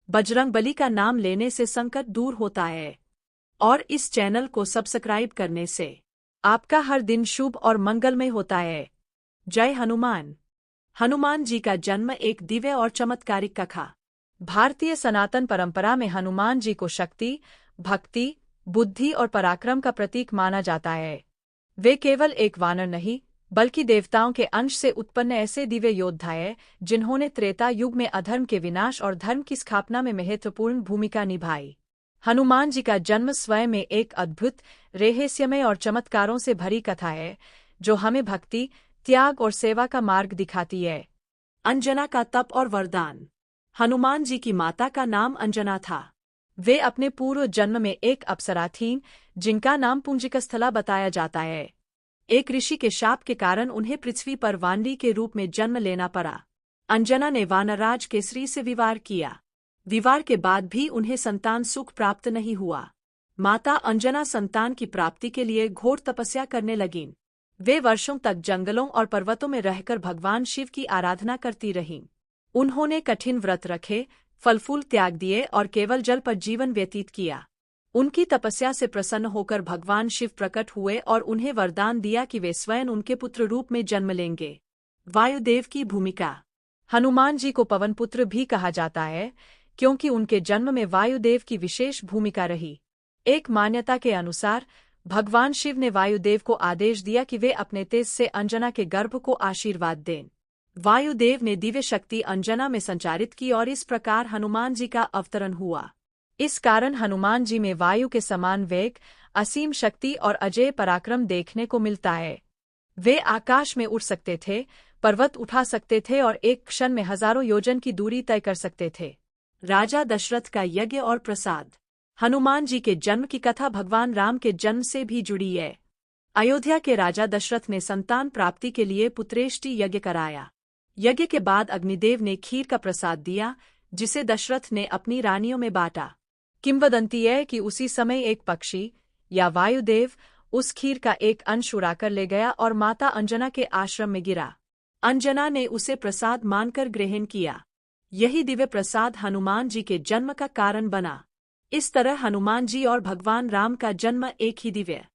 बजरंगबली का नाम लेने से संकट दूर होता है। और इस चैनल को सब्सक्राइब करने से आपका हर दिन शुभ और मंगलमय होता है। जय हनुमान। हनुमान जी का जन्म एक दिव्य और चमत्कारिक कथा। भारतीय सनातन परंपरा में हनुमान जी को शक्ति, भक्ति, बुद्धि और पराक्रम का प्रतीक माना जाता है। वे केवल एक वानर नहीं, बल्कि देवताओं के अंश से उत्पन्न ऐसे दिव्य योद्धा हैं जिन्होंने त्रेता युग में अधर्म के विनाश और धर्म की स्थापना में महत्वपूर्ण भूमिका निभाई। हनुमान जी का जन्म स्वयं में एक अद्भुत, रहस्यमय और चमत्कारों से भरी कथा है, जो हमें भक्ति, त्याग और सेवा का मार्ग दिखाती है। अंजना का तप और वरदान। हनुमान जी की माता का नाम अंजना था। वे अपने पूर्व जन्म में एक अप्सरा थीं, जिनका नाम पुंजिकस्थला बताया जाता है। एक ऋषि के शाप के कारण उन्हें पृथ्वी पर वानरी के रूप में जन्म लेना पड़ा। अंजना ने वानरराज केसरी से विवाह किया। विवाह के बाद भी उन्हें संतान सुख प्राप्त नहीं हुआ। माता अंजना संतान की प्राप्ति के लिए घोर तपस्या करने लगीं। वे वर्षों तक जंगलों और पर्वतों में रहकर भगवान शिव की आराधना करती रहीं। उन्होंने कठिन व्रत रखे, फल फूल त्याग दिए और केवल जल पर जीवन व्यतीत किया। उनकी तपस्या से प्रसन्न होकर भगवान शिव प्रकट हुए और उन्हें वरदान दिया कि वे स्वयं उनके पुत्र रूप में जन्म लेंगे। वायुदेव की भूमिका। हनुमान जी को पवन पुत्र भी कहा जाता है, क्योंकि उनके जन्म में वायुदेव की विशेष भूमिका रही। एक मान्यता के अनुसार भगवान शिव ने वायुदेव को आदेश दिया कि वे अपने तेज से अंजना के गर्भ को आशीर्वाद दें। वायुदेव ने दिव्य शक्ति अंजना में संचारित की और इस प्रकार हनुमान जी का अवतरण हुआ। इस कारण हनुमान जी में वायु के समान वेग, असीम शक्ति और अजेय पराक्रम देखने को मिलता है। वे आकाश में उड़ सकते थे, पर्वत उठा सकते थे और एक क्षण में हजारों योजन की दूरी तय कर सकते थे। राजा दशरथ का यज्ञ और प्रसाद। हनुमान जी के जन्म की कथा भगवान राम के जन्म से भी जुड़ी है। अयोध्या के राजा दशरथ ने संतान प्राप्ति के लिए पुत्रेष्टि यज्ञ कराया। यज्ञ के बाद अग्निदेव ने खीर का प्रसाद दिया, जिसे दशरथ ने अपनी रानियों में बांटा। किंवदंती है कि उसी समय एक पक्षी या वायुदेव उस खीर का एक अंश उड़ाकर ले गया और माता अंजना के आश्रम में गिरा। अंजना ने उसे प्रसाद मानकर ग्रहण किया। यही दिव्य प्रसाद हनुमान जी के जन्म का कारण बना। इस तरह हनुमान जी और भगवान राम का जन्म एक ही दिव्य